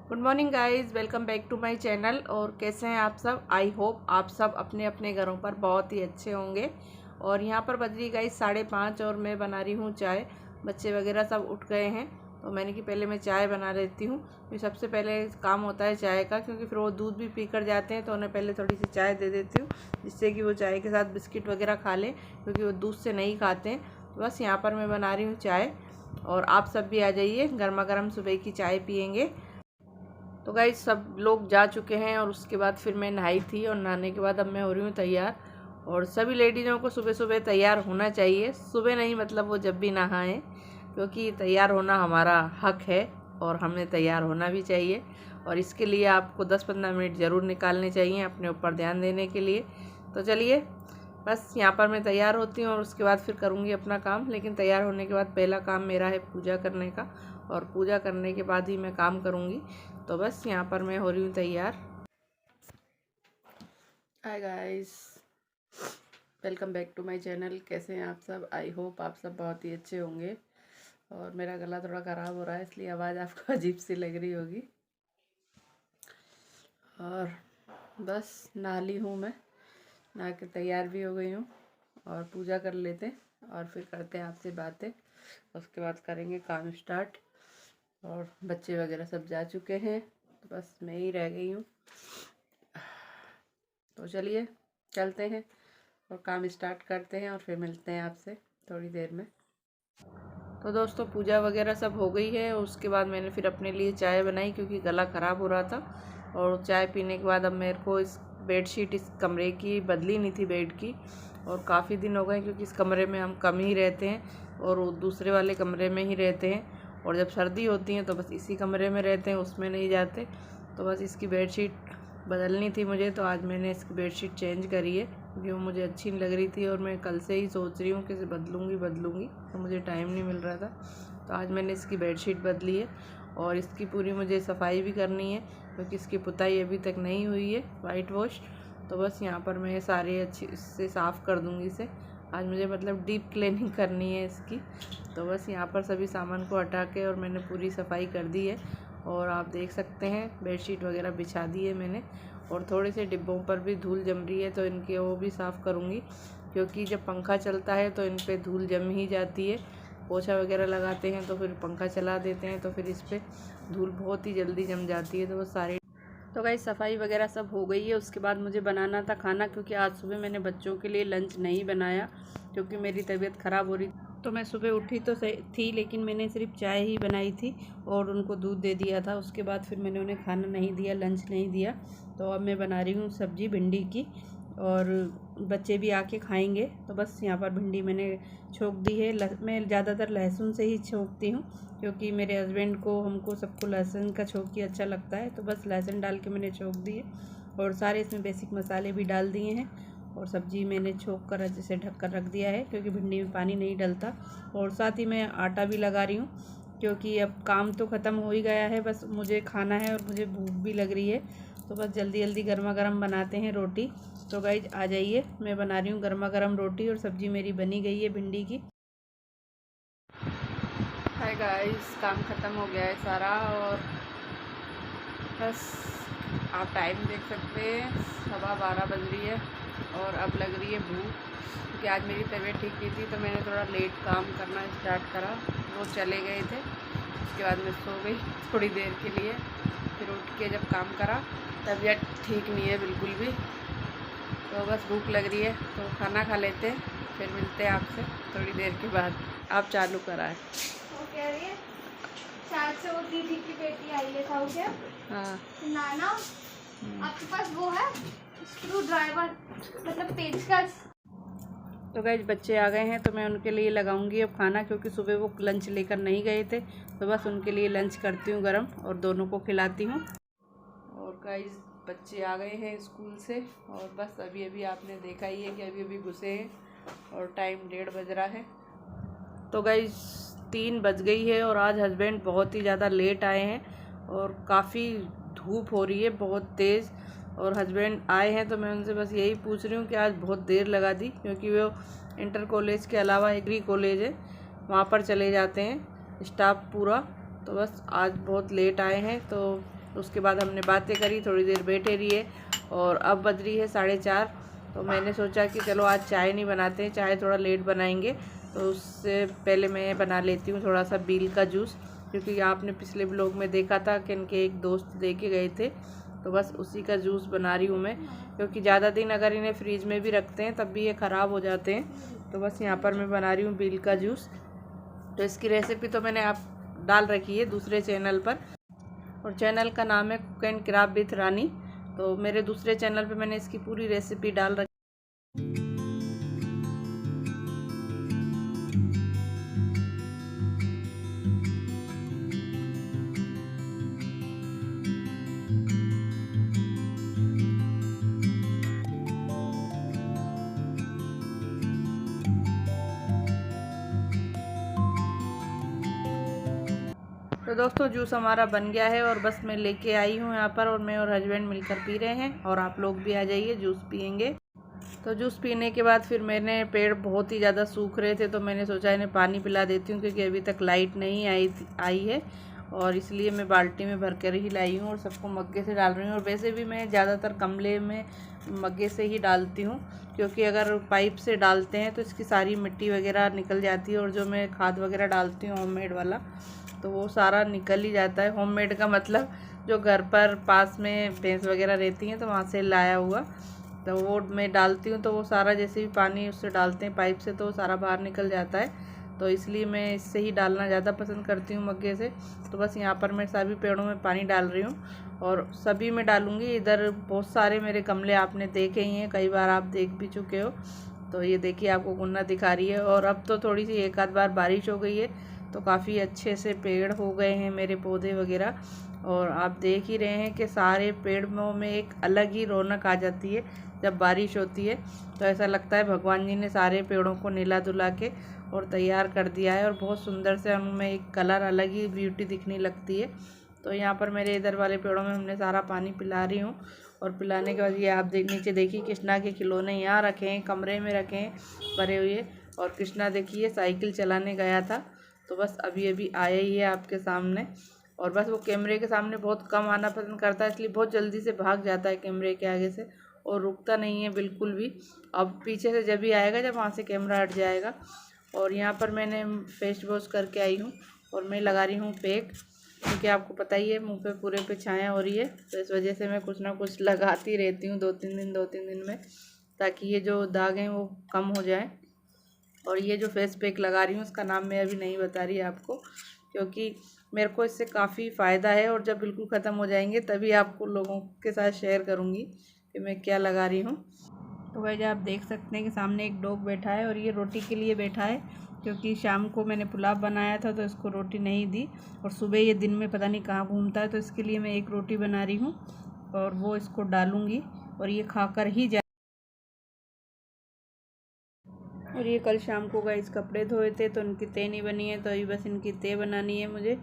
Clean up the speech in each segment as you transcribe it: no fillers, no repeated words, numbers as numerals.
Good morning guys, welcome back to my channel. और कैसे हैं आप सब? आई होप आप सब अपने अपने घरों पर बहुत ही अच्छे होंगे। और यहाँ पर बज रही गाइज़ 5:30 और मैं बना रही हूँ चाय। बच्चे वगैरह सब उठ गए हैं तो मैंने कि पहले मैं चाय बना लेती हूँ। फिर सबसे पहले काम होता है चाय का, क्योंकि फिर वो दूध भी पी कर जाते हैं तो उन्हें पहले थोड़ी सी चाय दे देती हूँ, जिससे कि वो चाय के साथ बिस्किट वगैरह खा लें, क्योंकि वो दूध से नहीं खाते हैं। तो बस यहाँ पर मैं बना रही हूँ चाय और आप सब भी आ जाइए, गर्मा गर्म सुबह की चाय पियेंगे। तो गाइस सब लोग जा चुके हैं और उसके बाद फिर मैं नहाई थी और नहाने के बाद अब मैं हो रही हूँ तैयार। और सभी लेडीज़ों को सुबह सुबह तैयार होना चाहिए, सुबह नहीं मतलब वो जब भी नहाएं, क्योंकि तैयार होना हमारा हक है और हमें तैयार होना भी चाहिए। और इसके लिए आपको 10-15 मिनट ज़रूर निकालने चाहिए अपने ऊपर ध्यान देने के लिए। तो चलिए बस यहाँ पर मैं तैयार होती हूँ और उसके बाद फिर करूँगी अपना काम। लेकिन तैयार होने के बाद पहला काम मेरा है पूजा करने का, और पूजा करने के बाद ही मैं काम करूँगी। तो बस यहाँ पर मैं हो रही हूँ तैयार। Hi guys, welcome back to my channel. कैसे हैं आप सब? आई होप आप सब बहुत ही अच्छे होंगे। और मेरा गला थोड़ा ख़राब हो रहा है, इसलिए आवाज़ आपको अजीब सी लग रही होगी। और बस नहा ली हूँ, मैं नहा के तैयार भी हो गई हूँ। और पूजा कर लेते हैं और फिर करते हैं आपसे बातें। उसके बाद करेंगे काम स्टार्ट। और बच्चे वगैरह सब जा चुके हैं तो बस मैं ही रह गई हूँ। तो चलिए चलते हैं और काम स्टार्ट करते हैं और फिर मिलते हैं आपसे थोड़ी देर में। तो दोस्तों पूजा वगैरह सब हो गई है। उसके बाद मैंने फिर अपने लिए चाय बनाई, क्योंकि गला ख़राब हो रहा था। और चाय पीने के बाद अब मेरे को इस बेडशीट इस कमरे की बदली नहीं थी, बेड की। और काफ़ी दिन हो गए, क्योंकि इस कमरे में हम कम ही रहते हैं और वो दूसरे वाले कमरे में ही रहते हैं। और जब सर्दी होती है तो बस इसी कमरे में रहते हैं, उसमें नहीं जाते। तो बस इसकी बेडशीट बदलनी थी मुझे, तो आज मैंने इसकी बेडशीट चेंज करी है, क्योंकि वो मुझे अच्छी नहीं लग रही थी। और मैं कल से ही सोच रही हूँ कि इसे बदलूँगी, तो मुझे टाइम नहीं मिल रहा था। तो आज मैंने इसकी बेडशीट बदली है और इसकी पूरी मुझे सफाई भी करनी है, क्योंकि इसकी पुताई अभी तक नहीं हुई है, वाइट वॉश। तो बस यहाँ पर मैं सारे अच्छी इससे साफ़ कर दूँगी इसे। आज मुझे मतलब डीप क्लीनिंग करनी है इसकी। तो बस यहाँ पर सभी सामान को हटा के और मैंने पूरी सफाई कर दी है। और आप देख सकते हैं बेडशीट वगैरह बिछा दी है मैंने। और थोड़े से डिब्बों पर भी धूल जम रही है, तो इनके वो भी साफ़ करूँगी, क्योंकि जब पंखा चलता है तो इन पे धूल जम ही जाती है। पोछा वगैरह लगाते हैं तो फिर पंखा चला देते हैं तो फिर इस पर धूल बहुत ही जल्दी जम जाती है। तो वो सारे तो गाइस सफाई वगैरह सब हो गई है। उसके बाद मुझे बनाना था खाना, क्योंकि आज सुबह मैंने बच्चों के लिए लंच नहीं बनाया, क्योंकि मेरी तबीयत ख़राब हो रही। तो मैं सुबह उठी तो थी, लेकिन मैंने सिर्फ चाय ही बनाई थी और उनको दूध दे दिया था। उसके बाद फिर मैंने उन्हें खाना नहीं दिया, लंच नहीं दिया। तो अब मैं बना रही हूँ सब्ज़ी भिंडी की, और बच्चे भी आके खाएंगे। तो बस यहाँ पर भिंडी मैंने छोंक दी है। मैं ज़्यादातर लहसुन से ही छोंकती हूँ, क्योंकि मेरे हस्बैंड को हमको सबको लहसुन का छोंक ही अच्छा लगता है। तो बस लहसुन डाल के मैंने छोंक दी है और सारे इसमें बेसिक मसाले भी डाल दिए हैं। और सब्ज़ी मैंने छोंक कर जैसे ढक कर रख दिया है, क्योंकि भिंडी में पानी नहीं डलता। और साथ ही मैं आटा भी लगा रही हूँ, क्योंकि अब काम तो ख़त्म हो ही गया है, बस मुझे खाना है और मुझे भूख भी लग रही है। तो बस जल्दी जल्दी गर्मा गर्म बनाते हैं रोटी। तो गाइज आ जाइए, मैं बना रही हूँ गर्मा गर्म रोटी और सब्ज़ी मेरी बनी गई है भिंडी की। हाय गाइस, काम ख़त्म हो गया है सारा और बस आप टाइम देख सकते हैं 12:15 बज रही है। और अब लग रही है भूख, क्योंकि आज मेरी तबीयत ठीक नहीं थी तो मैंने थोड़ा लेट काम करना स्टार्ट करा। वो चले गए थे, उसके बाद मैं सो गई थोड़ी देर के लिए। फिर उठ के जब काम करा, तबीयत ठीक नहीं है बिल्कुल भी। तो बस भूख लग रही है तो खाना खा लेते हैं, फिर मिलते हैं आपसे थोड़ी देर के बाद। आप चालू कराएं। वो कह रही है शायद से वो दीदी की बेटी आई है खाऊ के। हाँ नाना आपके पास वो है स्क्रू ड्राइवर, मतलब पेचकस। तो गाइस बच्चे आ गए हैं तो मैं उनके लिए लगाऊंगी अब खाना, क्योंकि सुबह वो लंच लेकर नहीं गए थे। तो बस उनके लिए लंच करती हूँ गरम और दोनों को खिलाती हूँ। और गाइस बच्चे आ गए हैं स्कूल से और बस अभी अभी आपने देखा ही है कि अभी अभी घुसे हैं और टाइम 1:30 बज रहा है। तो गाइस 3 बज गई है और आज हस्बैंड बहुत ही ज़्यादा लेट आए हैं और काफ़ी धूप हो रही है बहुत तेज़। और हस्बैंड आए हैं तो मैं उनसे बस यही पूछ रही हूँ कि आज बहुत देर लगा दी, क्योंकि वो इंटर कॉलेज के अलावा एग्री कॉलेज है, वहाँ पर चले जाते हैं स्टाफ पूरा। तो बस आज बहुत लेट आए हैं तो उसके बाद हमने बातें करी, थोड़ी देर बैठे रहिए और अब बज रही है 4:30। तो मैंने सोचा कि चलो आज चाय नहीं बनाते हैं, चाय थोड़ा लेट बनाएंगे। तो उससे पहले मैं बना लेती हूँ थोड़ा सा बील का जूस, क्योंकि आपने पिछले ब्लॉग में देखा था कि इनके एक दोस्त दे के गए थे। तो बस उसी का जूस बना रही हूँ मैं, क्योंकि ज़्यादा दिन अगर इन्हें फ्रीज में भी रखते हैं तब भी ये ख़राब हो जाते हैं। तो बस यहाँ पर मैं बना रही हूँ बील का जूस। तो इसकी रेसिपी तो मैंने आप डाल रखी है दूसरे चैनल पर, और चैनल का नाम है कुक एंड क्राफ्ट विथ रानी। तो मेरे दूसरे चैनल पे मैंने इसकी पूरी रेसिपी डाल रखी। तो दोस्तों जूस हमारा बन गया है और बस मैं लेके आई हूँ यहाँ पर, और मैं और हस्बैंड मिलकर पी रहे हैं, और आप लोग भी आ जाइए जूस पियेंगे। तो जूस पीने के बाद फिर मैंने, पेड़ बहुत ही ज़्यादा सूख रहे थे तो मैंने सोचा इन्हें पानी पिला देती हूँ, क्योंकि अभी तक लाइट नहीं आई है, और इसलिए मैं बाल्टी में भर कर ही लाई हूँ और सबको मग्गे से डाल रही हूँ। और वैसे भी मैं ज़्यादातर गमले में मग्गे से ही डालती हूँ, क्योंकि अगर पाइप से डालते हैं तो इसकी सारी मिट्टी वगैरह निकल जाती है, और जो मैं खाद वगैरह डालती हूँ होममेड वाला, तो वो सारा निकल ही जाता है। होममेड का मतलब जो घर पर पास में भैंस वगैरह रहती हैं तो वहाँ से लाया हुआ, तो वो मैं डालती हूँ, तो वो सारा जैसे भी पानी उससे डालते हैं पाइप से तो वो सारा बाहर निकल जाता है। तो इसलिए मैं इससे ही डालना ज़्यादा पसंद करती हूँ, मग्गे से। तो बस यहाँ पर मैं सभी पेड़ों में पानी डाल रही हूँ, और सभी में डालूँगी। इधर बहुत सारे मेरे गमले आपने देखे ही हैं, कई बार आप देख भी चुके हो। तो ये देखिए आपको गुन्ना दिखा रही है, और अब तो थोड़ी सी एक आध बार बारिश हो गई है तो काफ़ी अच्छे से पेड़ हो गए हैं मेरे पौधे वगैरह। और आप देख ही रहे हैं कि सारे पेड़ों में एक अलग ही रौनक आ जाती है जब बारिश होती है। तो ऐसा लगता है भगवान जी ने सारे पेड़ों को नीला धुला के और तैयार कर दिया है, और बहुत सुंदर से उनमें एक कलर, अलग ही ब्यूटी दिखने लगती है। तो यहाँ पर मेरे इधर वाले पेड़ों में हमने सारा पानी पिला रही हूँ, और पिलाने के बाद ये आप नीचे देखिए कृष्णा के खिलौने यहाँ रखे हैं, कमरे में रखे हैं भरे हुए। और कृष्णा देखिए साइकिल चलाने गया था, तो बस अभी अभी आया ही है आपके सामने। और बस वो कैमरे के सामने बहुत कम आना पसंद करता है, इसलिए बहुत जल्दी से भाग जाता है कैमरे के आगे से, और रुकता नहीं है बिल्कुल भी। अब पीछे से जब भी आएगा जब वहाँ से कैमरा हट जाएगा। और यहाँ पर मैंने फेस वॉश करके आई हूँ, और मैं लगा रही हूँ पैक, क्योंकि आपको पता ही है मुँह पे पूरे पे छाया हो रही है, तो इस वजह से मैं कुछ ना कुछ लगाती रहती हूँ 2-3 दिन में, ताकि ये जो दाग हैं वो कम हो जाए। और ये जो फेस पैक लगा रही हूँ उसका नाम मैं अभी नहीं बता रही आपको, क्योंकि मेरे को इससे काफ़ी फ़ायदा है, और जब बिल्कुल ख़त्म हो जाएंगे तभी आपको लोगों के साथ शेयर करूँगी कि मैं क्या लगा रही हूँ। तो वैसे आप देख सकते हैं कि सामने एक डॉग बैठा है, और ये रोटी के लिए बैठा है, क्योंकि शाम को मैंने पुलाव बनाया था तो इसको रोटी नहीं दी, और सुबह ये दिन में पता नहीं कहाँ घूमता है, तो इसके लिए मैं एक रोटी बना रही हूँ और वो इसको डालूँगी, और ये खाकर ही जाए। और ये कल शाम को गाइस कपड़े धोए थे तो इनकी तह नहीं बनी है, तो अभी बस इनकी तह बनानी है मुझे।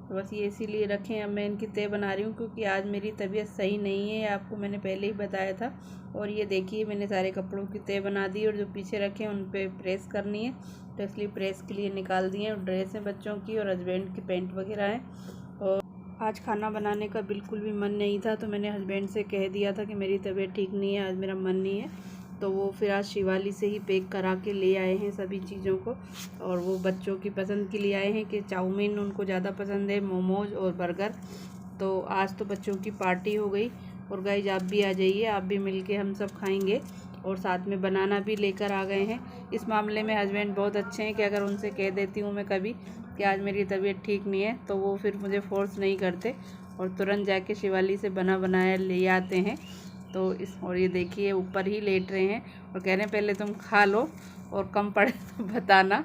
तो बस ये इसीलिए रखे हैं, अब मैं इनकी तह बना रही हूँ, क्योंकि आज मेरी तबीयत सही नहीं है, आपको मैंने पहले ही बताया था। और ये देखिए मैंने सारे कपड़ों की तह बना दी, और जो पीछे रखे हैं उन पर प्रेस करनी है, तो इसलिए प्रेस के लिए निकाल दिए। और ड्रेस हैं बच्चों की, और हस्बैंड की पैंट वगैरह हैं। और आज खाना बनाने का बिल्कुल भी मन नहीं था, तो मैंने हस्बैंड से कह दिया था कि मेरी तबीयत ठीक नहीं है, आज मेरा मन नहीं है। तो वो फिर आज शिवाली से ही पैक करा के ले आए हैं सभी चीज़ों को, और वो बच्चों की पसंद के लिए आए हैं कि चाउमीन उनको ज़्यादा पसंद है, मोमोज और बर्गर। तो आज तो बच्चों की पार्टी हो गई। और गाइस आप भी आ जाइए, आप भी मिलके हम सब खाएंगे, और साथ में बनाना भी लेकर आ गए हैं। इस मामले में हस्बैंड बहुत अच्छे हैं कि अगर उनसे कह देती हूँ मैं कभी कि आज मेरी तबीयत ठीक नहीं है, तो वो फिर मुझे फोर्स नहीं करते, और तुरंत जाके शिवाली से बना बनाया ले आते हैं। तो और ये देखिए ऊपर ही लेट रहे हैं, और कह रहे हैं पहले तुम खा लो और कम पड़े तो बताना।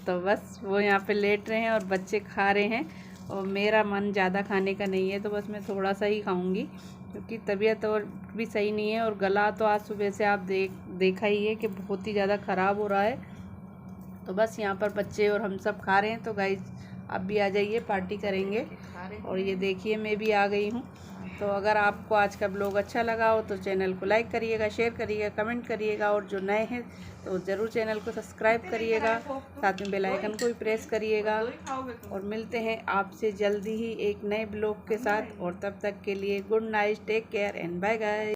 तो बस वो यहाँ पे लेट रहे हैं और बच्चे खा रहे हैं, और मेरा मन ज़्यादा खाने का नहीं है, तो बस मैं थोड़ा सा ही खाऊंगी, क्योंकि तबीयत और भी सही नहीं है, और गला तो आज सुबह से आप देखा ही है कि बहुत ही ज़्यादा ख़राब हो रहा है। तो बस यहाँ पर बच्चे और हम सब खा रहे हैं। तो गाइस आप भी आ जाइए, पार्टी करेंगे। और ये देखिए मैं भी आ गई हूँ, तो अगर आपको आज का ब्लॉग अच्छा लगा हो तो चैनल को लाइक करिएगा, शेयर करिएगा, कमेंट करिएगा, और जो नए हैं तो ज़रूर चैनल को सब्सक्राइब करिएगा, साथ में बेल आइकन को भी प्रेस करिएगा। और मिलते हैं आपसे जल्दी ही एक नए ब्लॉग के साथ, और तब तक के लिए good night, take care and bye guys.